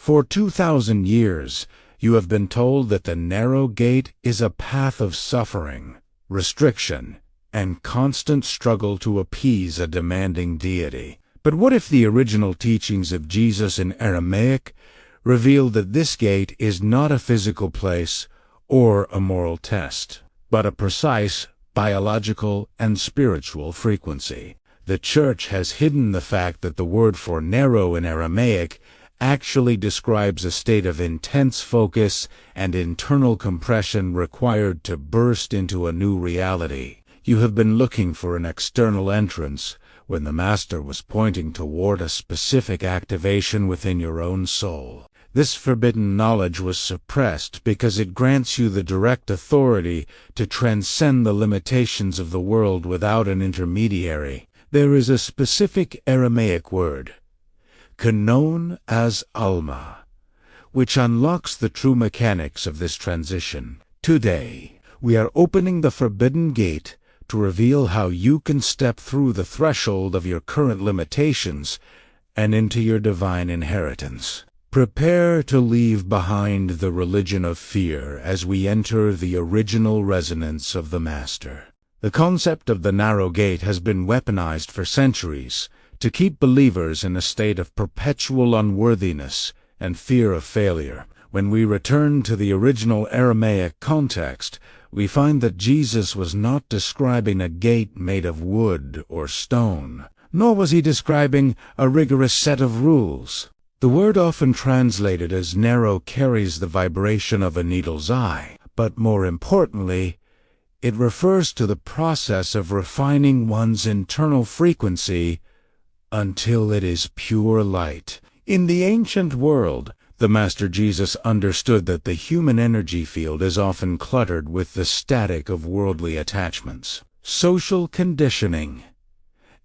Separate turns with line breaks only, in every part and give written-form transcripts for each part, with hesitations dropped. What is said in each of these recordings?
For 2,000 years, you have been told that the narrow gate is a path of suffering, restriction, and constant struggle to appease a demanding deity. But what if the original teachings of Jesus in Aramaic revealed that this gate is not a physical place or a moral test, but a precise biological and spiritual frequency? The Church has hidden the fact that the word for narrow in Aramaic actually describes a state of intense focus and internal compression required to burst into a new reality. You have been looking for an external entrance when the Master was pointing toward a specific activation within your own soul. This forbidden knowledge was suppressed because it grants you the direct authority to transcend the limitations of the world without an intermediary. There is a specific Aramaic word, known as alma, which unlocks the true mechanics of this transition. Today, we are opening the forbidden gate to reveal how you can step through the threshold of your current limitations and into your divine inheritance. Prepare to leave behind the religion of fear as we enter the original resonance of the Master. The concept of the narrow gate has been weaponized for centuries to keep believers in a state of perpetual unworthiness and fear of failure. When we return to the original Aramaic context, we find that Jesus was not describing a gate made of wood or stone, nor was he describing a rigorous set of rules. The word often translated as narrow carries the vibration of a needle's eye, but more importantly, it refers to the process of refining one's internal frequency until it is pure light. In the ancient world, the Master Jesus understood that the human energy field is often cluttered with the static of worldly attachments, social conditioning,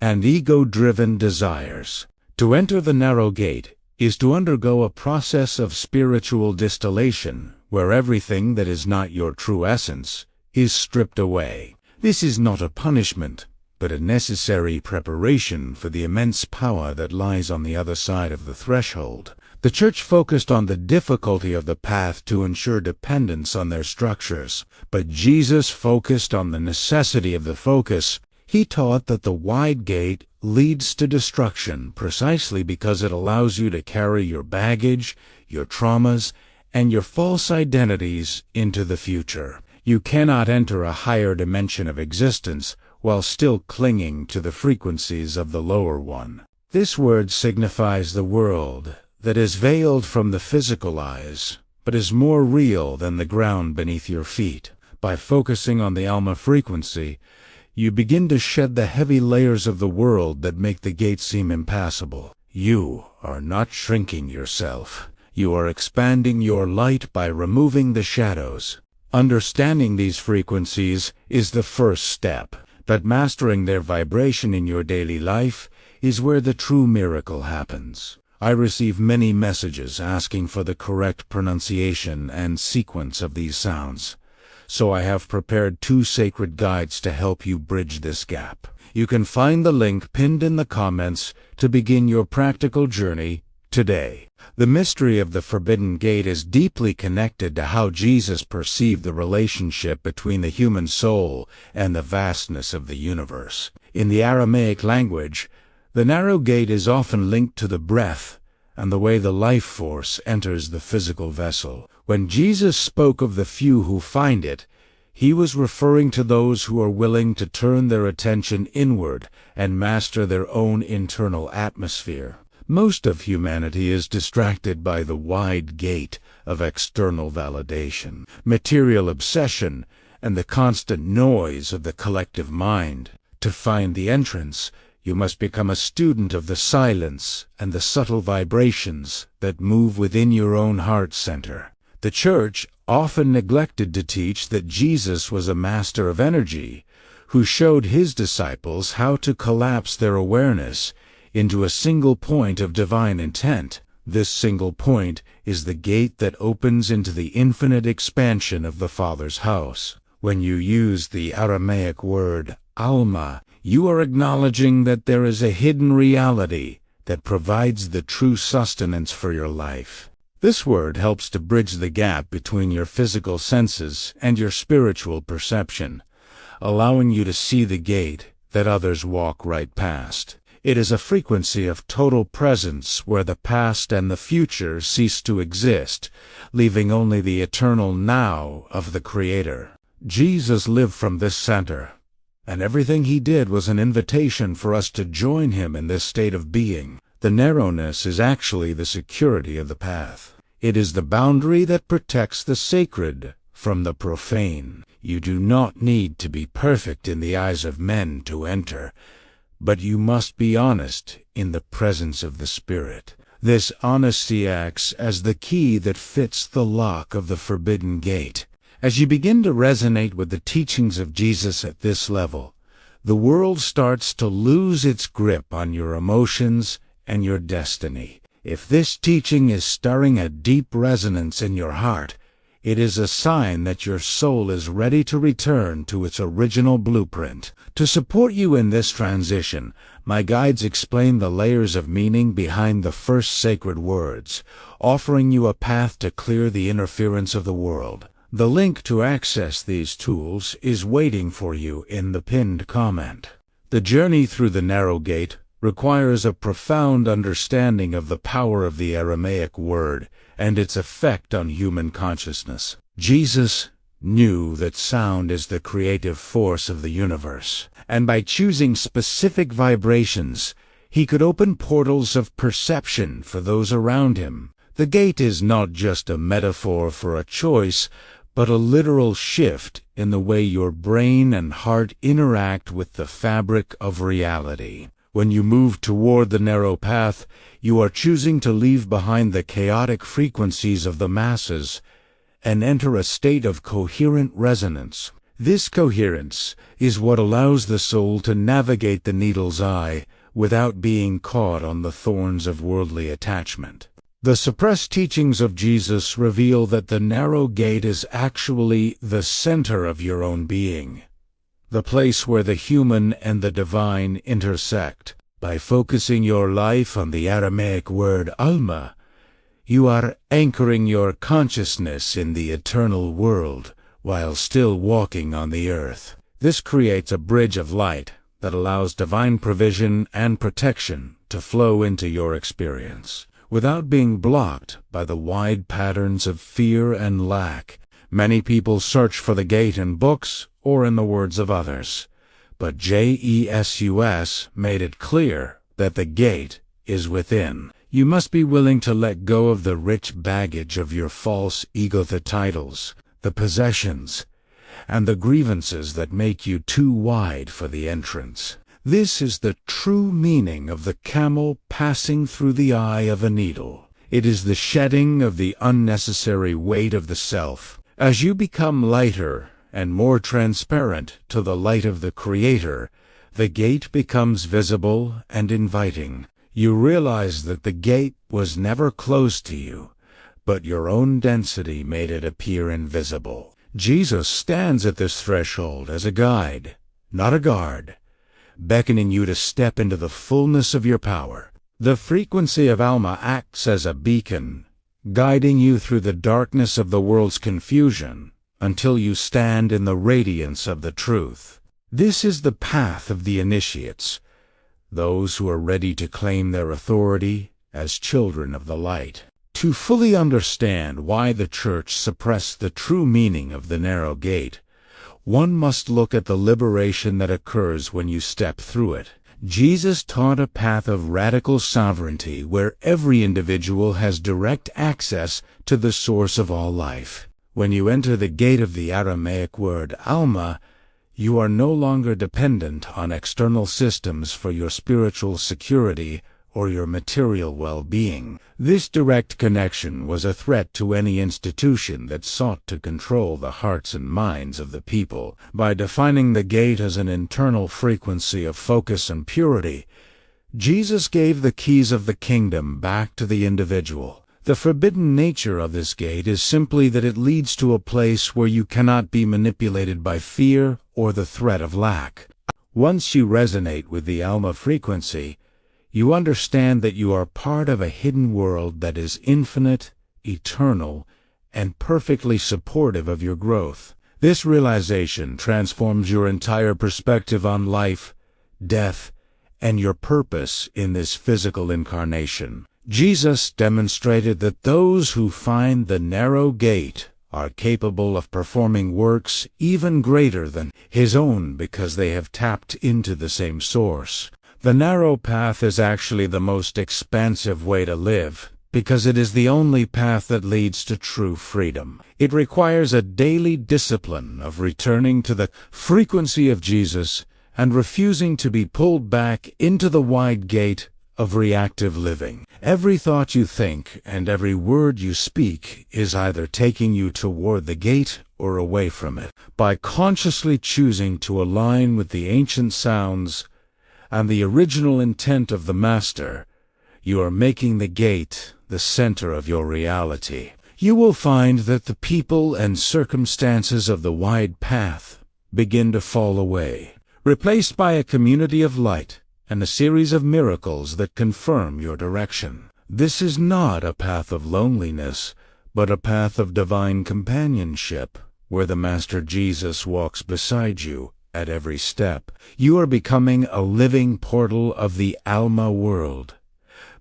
and ego-driven desires. To enter the narrow gate is to undergo a process of spiritual distillation, where everything that is not your true essence is stripped away. This is not a punishment, but a necessary preparation for the immense power that lies on the other side of the threshold. The Church focused on the difficulty of the path to ensure dependence on their structures, but Jesus focused on the necessity of the focus. He taught that the wide gate leads to destruction precisely because it allows you to carry your baggage, your traumas, and your false identities into the future. You cannot enter a higher dimension of existence while still clinging to the frequencies of the lower one. This word signifies the world that is veiled from the physical eyes, but is more real than the ground beneath your feet. By focusing on the alma frequency, you begin to shed the heavy layers of the world that make the gate seem impassable. You are not shrinking yourself. You are expanding your light by removing the shadows. Understanding these frequencies is the first step, but mastering their vibration in your daily life is where the true miracle happens. I receive many messages asking for the correct pronunciation and sequence of these sounds, so I have prepared 2 sacred guides to help you bridge this gap. You can find the link pinned in the comments to begin your practical journey today. The mystery of the Forbidden Gate is deeply connected to how Jesus perceived the relationship between the human soul and the vastness of the universe. In the Aramaic language, the narrow gate is often linked to the breath and the way the life force enters the physical vessel. When Jesus spoke of the few who find it, he was referring to those who are willing to turn their attention inward and master their own internal atmosphere. Most of humanity is distracted by the wide gate of external validation, material obsession, and the constant noise of the collective mind. To find the entrance, you must become a student of the silence and the subtle vibrations that move within your own heart center. The Church often neglected to teach that Jesus was a master of energy, who showed his disciples how to collapse their awareness into a single point of divine intent. This single point is the gate that opens into the infinite expansion of the Father's house. When you use the Aramaic word alma, you are acknowledging that there is a hidden reality that provides the true sustenance for your life. This word helps to bridge the gap between your physical senses and your spiritual perception, allowing you to see the gate that others walk right past. It is a frequency of total presence where the past and the future cease to exist, leaving only the eternal now of the Creator. Jesus lived from this center, and everything he did was an invitation for us to join him in this state of being. The narrowness is actually the security of the path. It is the boundary that protects the sacred from the profane. You do not need to be perfect in the eyes of men to enter, but you must be honest in the presence of the Spirit. This honesty acts as the key that fits the lock of the forbidden gate. As you begin to resonate with the teachings of Jesus at this level, the world starts to lose its grip on your emotions and your destiny. If this teaching is stirring a deep resonance in your heart, it is a sign that your soul is ready to return to its original blueprint. To support you in this transition, my guides explain the layers of meaning behind the first sacred words, offering you a path to clear the interference of the world. The link to access these tools is waiting for you in the pinned comment. The journey through the narrow gate requires a profound understanding of the power of the Aramaic word and its effect on human consciousness. Jesus knew that sound is the creative force of the universe, and by choosing specific vibrations, he could open portals of perception for those around him. The gate is not just a metaphor for a choice, but a literal shift in the way your brain and heart interact with the fabric of reality. When you move toward the narrow path, you are choosing to leave behind the chaotic frequencies of the masses and enter a state of coherent resonance. This coherence is what allows the soul to navigate the needle's eye without being caught on the thorns of worldly attachment. The suppressed teachings of Jesus reveal that the narrow gate is actually the center of your own being, the place where the human and the divine intersect. By focusing your life on the Aramaic word alma, you are anchoring your consciousness in the eternal world while still walking on the earth. This creates a bridge of light that allows divine provision and protection to flow into your experience, without being blocked by the wide patterns of fear and lack. Many people search for the gate in books or in the words of others, but Jesus made it clear that the gate is within. You must be willing to let go of the rich baggage of your false ego, the titles, the possessions, and the grievances that make you too wide for the entrance. This is the true meaning of the camel passing through the eye of a needle. It is the shedding of the unnecessary weight of the self. As you become lighter and more transparent to the light of the Creator, the gate becomes visible and inviting. You realize that the gate was never closed to you, but your own density made it appear invisible. Jesus stands at this threshold as a guide, not a guard, beckoning you to step into the fullness of your power. The frequency of alma acts as a beacon, guiding you through the darkness of the world's confusion until you stand in the radiance of the truth. This is the path of the initiates, those who are ready to claim their authority as children of the light. To fully understand why the Church suppressed the true meaning of the narrow gate, one must look at the liberation that occurs when you step through it. Jesus taught a path of radical sovereignty where every individual has direct access to the source of all life. When you enter the gate of the Aramaic word alma, you are no longer dependent on external systems for your spiritual security or your material well-being. This direct connection was a threat to any institution that sought to control the hearts and minds of the people. By defining the gate as an internal frequency of focus and purity, Jesus gave the keys of the kingdom back to the individual. The forbidden nature of this gate is simply that it leads to a place where you cannot be manipulated by fear or the threat of lack. Once you resonate with the alma frequency, you understand that you are part of a hidden world that is infinite, eternal, and perfectly supportive of your growth. This realization transforms your entire perspective on life, death, and your purpose in this physical incarnation. Jesus demonstrated that those who find the narrow gate are capable of performing works even greater than his own because they have tapped into the same source. The narrow path is actually the most expansive way to live, because it is the only path that leads to true freedom. It requires a daily discipline of returning to the frequency of Jesus and refusing to be pulled back into the wide gate of reactive living. Every thought you think and every word you speak is either taking you toward the gate or away from it. By consciously choosing to align with the ancient sounds and the original intent of the Master, you are making the gate the center of your reality. You will find that the people and circumstances of the wide path begin to fall away, replaced by a community of light and a series of miracles that confirm your direction. This is not a path of loneliness, but a path of divine companionship, where the Master Jesus walks beside you at every step. You are becoming a living portal of the Alma world,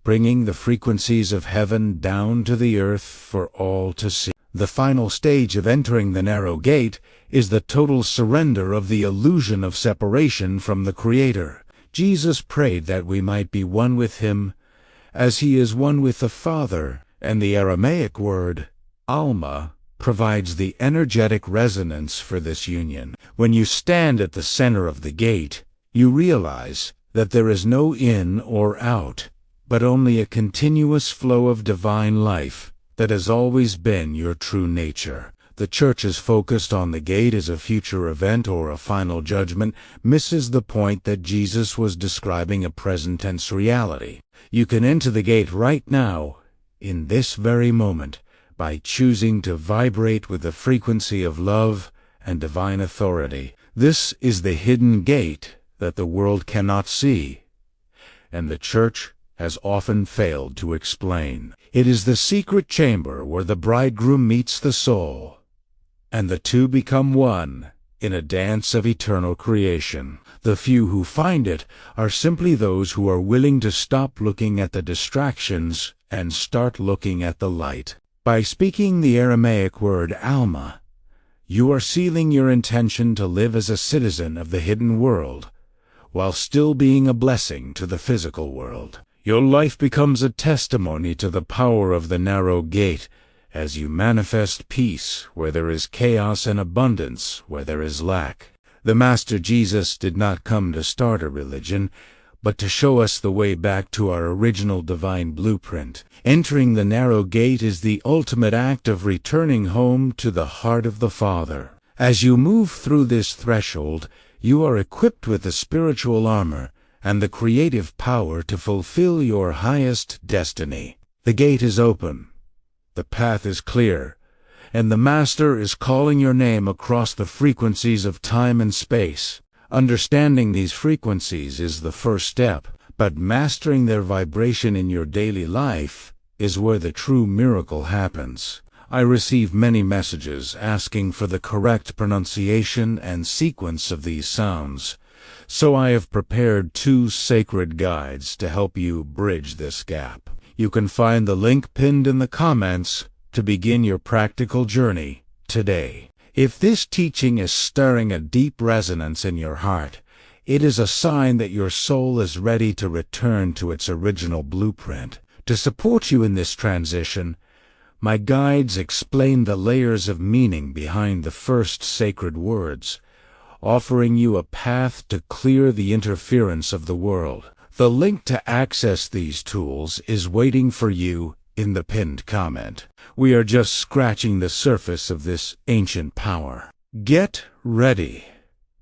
bringing the frequencies of heaven down to the earth for all to see. The final stage of entering the narrow gate is the total surrender of the illusion of separation from the Creator. Jesus prayed that we might be one with him as he is one with the Father, and the Aramaic word, alma, provides the energetic resonance for this union. When you stand at the center of the gate, you realize that there is no in or out, but only a continuous flow of divine life that has always been your true nature. The Church's focused on the gate as a future event or a final judgment misses the point that Jesus was describing a present tense reality. You can enter the gate right now, in this very moment, by choosing to vibrate with the frequency of love and divine authority. This is the hidden gate that the world cannot see, and the Church has often failed to explain. It is the secret chamber where the bridegroom meets the soul, and the two become one in a dance of eternal creation. The few who find it are simply those who are willing to stop looking at the distractions and start looking at the light. By speaking the Aramaic word alma, you are sealing your intention to live as a citizen of the hidden world, while still being a blessing to the physical world. Your life becomes a testimony to the power of the narrow gate, as you manifest peace where there is chaos and abundance where there is lack. The Master Jesus did not come to start a religion, but to show us the way back to our original divine blueprint. Entering the narrow gate is the ultimate act of returning home to the heart of the Father. As you move through this threshold, you are equipped with the spiritual armor and the creative power to fulfill your highest destiny. The gate is open. The path is clear, and the Master is calling your name across the frequencies of time and space. Understanding these frequencies is the first step, but mastering their vibration in your daily life is where the true miracle happens. I receive many messages asking for the correct pronunciation and sequence of these sounds, so I have prepared 2 sacred guides to help you bridge this gap. You can find the link pinned in the comments to begin your practical journey today. If this teaching is stirring a deep resonance in your heart, it is a sign that your soul is ready to return to its original blueprint. To support you in this transition, my guides explain the layers of meaning behind the first sacred words, offering you a path to clear the interference of the world. The link to access these tools is waiting for you in the pinned comment. We are just scratching the surface of this ancient power. Get ready,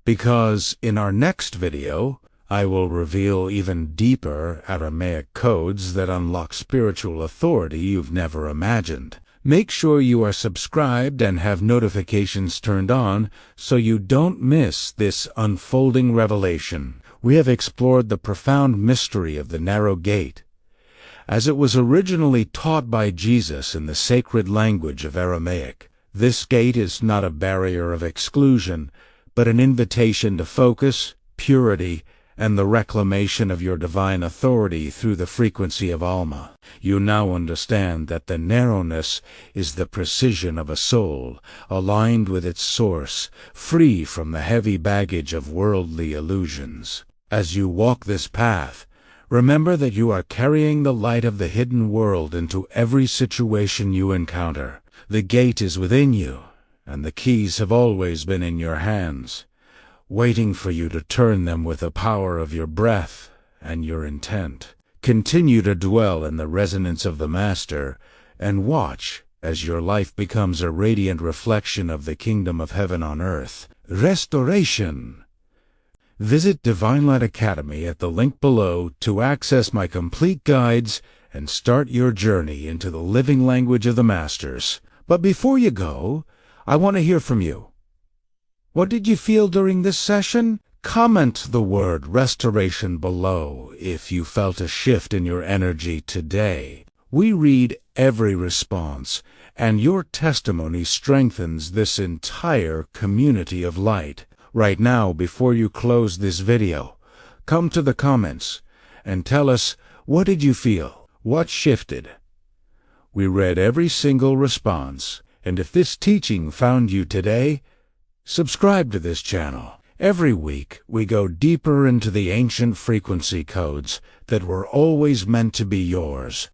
because in our next video, I will reveal even deeper Aramaic codes that unlock spiritual authority you've never imagined. Make sure you are subscribed and have notifications turned on so you don't miss this unfolding revelation. We have explored the profound mystery of the narrow gate, As it was originally taught by Jesus in the sacred language of Aramaic, this gate is not a barrier of exclusion, but an invitation to focus, purity, and the reclamation of your divine authority through the frequency of alma. You now understand that the narrowness is the precision of a soul, aligned with its source, free from the heavy baggage of worldly illusions. As you walk this path, remember that you are carrying the light of the hidden world into every situation you encounter. The gate is within you, and the keys have always been in your hands, waiting for you to turn them with the power of your breath and your intent. Continue to dwell in the resonance of the Master, and watch as your life becomes a radiant reflection of the kingdom of heaven on earth. Restoration. Visit Divine Light Academy at the link below to access my complete guides and start your journey into the living language of the Masters. But before you go, I want to hear from you. What did you feel during this session? Comment the word restoration below if you felt a shift in your energy today. We read every response, and your testimony strengthens this entire community of light. Right now, before you close this video, come to the comments and tell us, what did you feel? What shifted? We read every single response, and if this teaching found you today, subscribe to this channel. Every week, we go deeper into the ancient frequency codes that were always meant to be yours.